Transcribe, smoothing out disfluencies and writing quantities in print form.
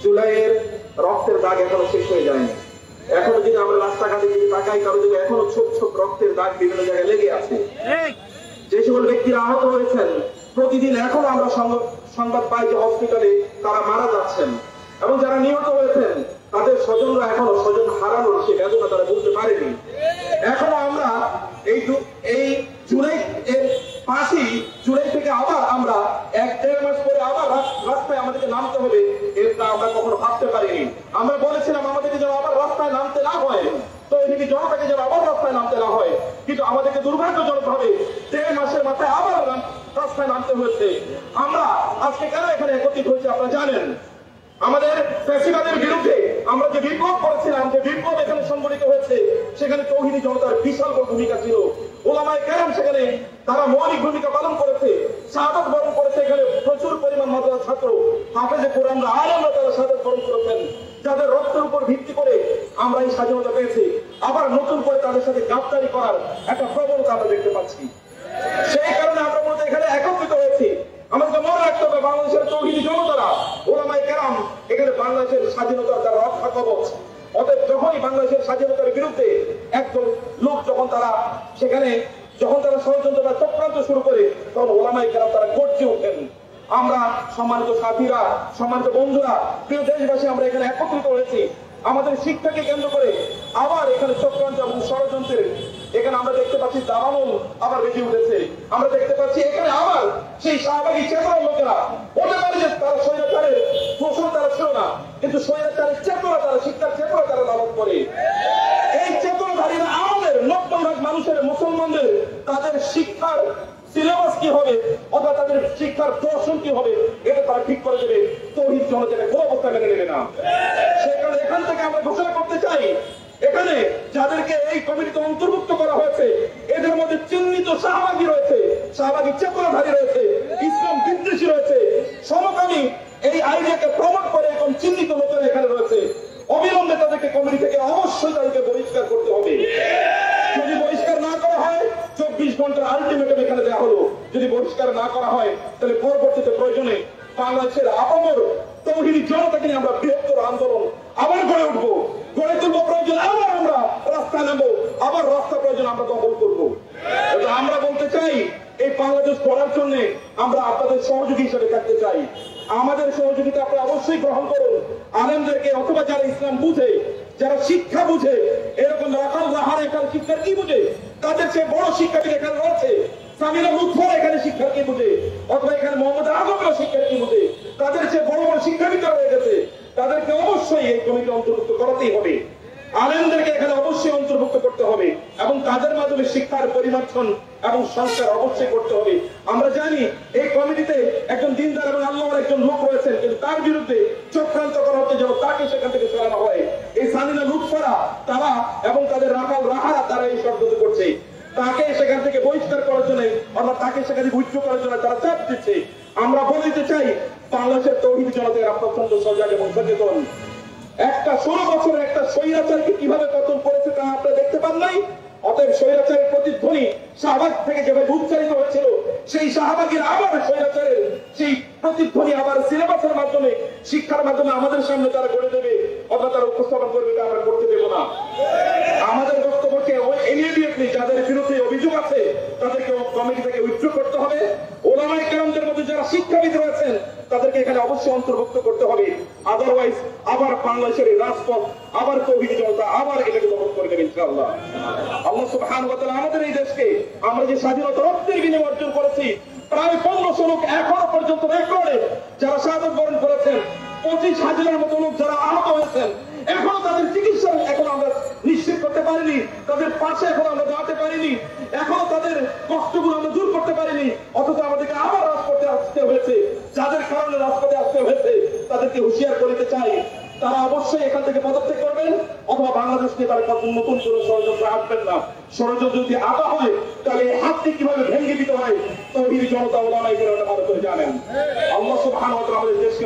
জুলাইয়ের রক্তের দাগ এখনো শেষ হয়ে যায়নি। এখনো যদি আমরা রাস্তাঘাটে যদি তাকাই, কারো যদি এখনো ছোট ছোট রক্তের দাগ বিভিন্ন জায়গায় লেগে আছে। যে সকল ব্যক্তিরা আহত হয়েছেন, প্রতিদিন এখনো আমরা সংবাদ পাই যে হসপিটালে তারা মারা যাচ্ছেন, এবং যারা নিহত হয়েছেন তাদের স্বজনরা এখনো স্বজন হারানোর সে বেদনা তারা বুঝতে পারেনি। এখনো আমরা এই জুলাই এর পাশে, জুলাই থেকে আবার আমরা 1-1.5 মাস পরে আবার রাস্তায় আমাদেরকে নামতে হবে, এটা আমরা কখনো ভাবতে পারিনি। আমরা বলেছিলাম আমাদেরকে যেন আবার রাস্তায় নামতে না হয়, তো এদিকে জনতাকে যেন আবার রাস্তায় নামতে না হয়, কিন্তু আমাদেরকে দুর্ভাগ্যজনক ভাবে 1.5 মাসের মাথায় আবার রাস্তায় নামতে হয়েছে। আমরা আজকে কেন এখানে একত্রিত হয়েছি আপনারা জানেন। আমাদের ফ্যাসিবাদের বিরুদ্ধে আমরা যে বিপ্লব করেছিলাম, যে বিপ্লব এখানে সংগঠিত হয়েছে, সেখানে তৌহিদি জনতার বিশাল বড় ভূমিকা ছিল। ওলামায়ে কেরাম সেখানে তারা মৌলিক ভূমিকা পালন করেছে, শাহাদাত বরণ করেছে। এখানে প্রচুর পরিমাণ মাদ্রাসা ছাত্র, হাফেজে কোরআনরা, আলেমরা তারা শাহাদাত বরণ করেছেন, যাদের রক্তের উপর ভিত্তি করে আমরা এই স্বাধীনতা পেয়েছি। আবার নতুন করে তাদের সাথে গাদ্দারি করার একটা প্রবণতা আমরা দেখতে পাচ্ছি। সেই কারণে আমরা মূলত এখানে একত্রিত হয়েছি। আমাদেরকে মনে রাখতে হবে, বাংলাদেশের তৌহিদি জনতারা, ওলামায়ে কেরাম এখানে বাংলাদেশের স্বাধীনতার তারা রক্ষা কবচ। অতএব যখনই বাংলাদেশের স্বাধীনতার বিরুদ্ধে একদল লোক যখন তারা ষড়যন্ত্র বা চক্রান্ত শুরু করে, তখন ওলামায়ে কেরাম তারা গর্জে ওঠেন। আমরা সম্মানিত সাথীরা, সম্মানিত বন্ধুরা, প্রিয় দেশবাসী, আমরা এখানে একত্রিত হয়েছি আমাদের শিক্ষাকে কেন্দ্র করে। আবার এখানে চক্রান্ত এবং ষড়যন্ত্রের এখানে আমরা দেখতে পাচ্ছি দাবানল আবার বেজে উঠেছে। আমরা দেখতে পাচ্ছি এখানে আবার সেই শাহবাগী চেতনার লোকেরা, হতে পারে যে তারা স্বৈরাচারের শোষণ তারা ছিল না, কিন্তু স্বৈরাচারের চেতনা, তারা শিক্ষার চেতনা তারা লালন করে। এই চেতনাধারীরা আমাদের 90% মানুষের, মুসলমানদের তাদের শিক্ষার সিলেবাস কি হবে অথবা তাদের শিক্ষার দর্শন কি হবে, এটা তারা ঠিক করে দেবে। তৌহিদ জনতাকে কোনো অবস্থা মেনে নেবে না। সেই কারণে এখান থেকে আমরা ঘোষণা করতে চাই, এখানে যাদেরকে এই কমিটিতে অন্তর্ভুক্ত করা হয়েছে, এদের মধ্যে চিহ্নিত শাহবাগী রয়েছে, শাহবাগী চেতনাধারী রয়েছে, ইসলাম বিদ্বেষী রয়েছে, সমকামী এই আইডিয়াকে প্রমোট করে এরকম চিহ্নিত লোকেরা এখানে রয়েছে। অবিলম্বে তাদেরকে কমিটি থেকে অবশ্যই তাদেরকে বহিষ্কার করতে হবে। যদি বহিষ্কার না করা হয়, 24 ঘন্টার আলটিমেটাম এখানে দেওয়া হলো। যদি বহিষ্কার না করা হয়, তাহলে পরবর্তীতে প্রয়োজনে বাংলাদেশের আপামর তৌহিদি জনতাকে নিয়ে আমরা বৃহত্তর আন্দোলন আবার গড়ে উঠবো, গড়ে তুলবো। প্রয়োজন আবার আমরা রাস্তায় নামবো, আবার রাস্তা প্রয়োজন আমরা দখল করবো। আমরা বলতে চাই, এই বাংলাদেশ গড়ার জন্য আমরা আপনাদের সহযোগী হিসেবে থাকতে চাই। আমাদের সহযোগিতা আপনারা অবশ্যই গ্রহণ করুন। আলেমদেরকে, অথবা যারা ইসলাম বুঝে, যারা শিক্ষা বুঝে, এরকম রাখাল রাহার এখানে শিক্ষার কি বুঝে, তাদের চেয়ে বড় শিক্ষাবিদ এখানে রয়েছে। সামিরা লুৎফর এখানে শিক্ষার কি বুঝে, অথবা এখানে মোহাম্মদ আজমরা শিক্ষার কি বুঝে, তাদের চেয়ে বড় বড় শিক্ষাবিদ রয়ে গেছে। তাদেরকে অবশ্যই এই কমিটি অন্তর্ভুক্ত করাতেই হবে। আলেমদেরকে এখানে অবশ্যই অন্তর্ভুক্ত করতে হবে, এবং তাদের মাধ্যমে শিক্ষার পরিমার্জন এবং সংস্কার অবশ্যই করতে হবে। আমরা জানি এই কমিটিতে একজন দিনদার এবং আল্লাহর একজন লোক রয়েছেন, কিন্তু তার বিরুদ্ধে চক্রান্ত করা হচ্ছে যেন তাকে সেখান থেকে সরানো হয়। এই সামিনা লুৎফরা তারা এবং তাদের রাখাল রাহারা তারা এই ষড়যন্ত্র করছে। তাকে সেখান থেকে বহিষ্কার করার জন্য, অর্থাৎ তাকে সেখানে উচ্চ করার জন্য তারা চাপ দিচ্ছে। আমরা বলে দিতে চাই, বাংলাদেশের তৌহিদি জনতার প্রচন্ড সজাগ এবং সচেতন। একটা 16 বছরের একটা স্বৈরাচারকে কিভাবে পতন করেছে তা আপনারা দেখতে পান নাই। অতএব স্বৈরাচারের প্রতিধ্বনি শাহবাগ থেকে যেভাবে উচ্চারিত হয়েছিল, সেই শাহবাগের আবার স্বৈরাচারের সেই প্রতিধ্বনি আবার সিলেবাসের মাধ্যমে, শিক্ষার মাধ্যমে আমাদের সামনে তারা গড়ে দেবে, অথবা তারা উপস্থাপন করবে, এটা আমরা করতে দেব না। আমাদের বক্তব্যকে ইমিডিয়েটলি যাদের বিরুদ্ধে অভিযোগ আছে তাদেরকে কমিটি থেকে উইথড্র করতে হবে। ওলামায়ে কেরামদের মধ্যে যারা শিক্ষাবিদ রয়েছেন তাদেরকে এখানে অবশ্যই অন্তর্ভুক্ত করতে হবে। আদারওয়াইজ আবার বাংলাদেশের এই রাজপথ, আবার তৌহিদি জনতা আবার এটাকে দখল করে দেবে ইনশাআল্লাহ। আল্লাহ সুবহানাহু ওয়া তাআলা আমাদের এই দেশকে, আমরা যে স্বাধীনতা রক্তের বিনিময়ে অর্জন করেছি, প্রায় 1500 লোক এখনো পর্যন্ত রেকর্ডে যারা শাহাদাত বরণ করেছেন, 25,000-এর মতো লোক যারা আহত হয়েছেন, এখনো তাদের চিকিৎসা এখন আমরা নিশ্চিত করতে পারিনি, তাদের পাশে এখন আমরা দাঁড়াতে পারিনি, এখনো তাদের কষ্টগুলো আমরা দূর করতে পারিনি। অথচ আমাদেরকে আবার রাজপথে আসতে হয়েছে। যাদের কারণে রাজপথে আসতে হয়েছে তাদেরকে হুঁশিয়ার করতে চাই, তারা অবশ্যই এখান থেকে পদত্যাগ করবেন, অথবা বাংলাদেশ নিয়ে তারা নতুন কোনো ষড়যন্ত্র আসবেন না। ষড়যন্ত্র যদি আঁকা হয়, তাহলে এই হাতটি কিভাবে ভেঙে দিতে হয় তৌহিদি জনতা ওলামায়ে কেরাম ভালো করে জানেন। আল্লাহ সুবহানাহু ওয়া তাআলা আমাদের দেশকে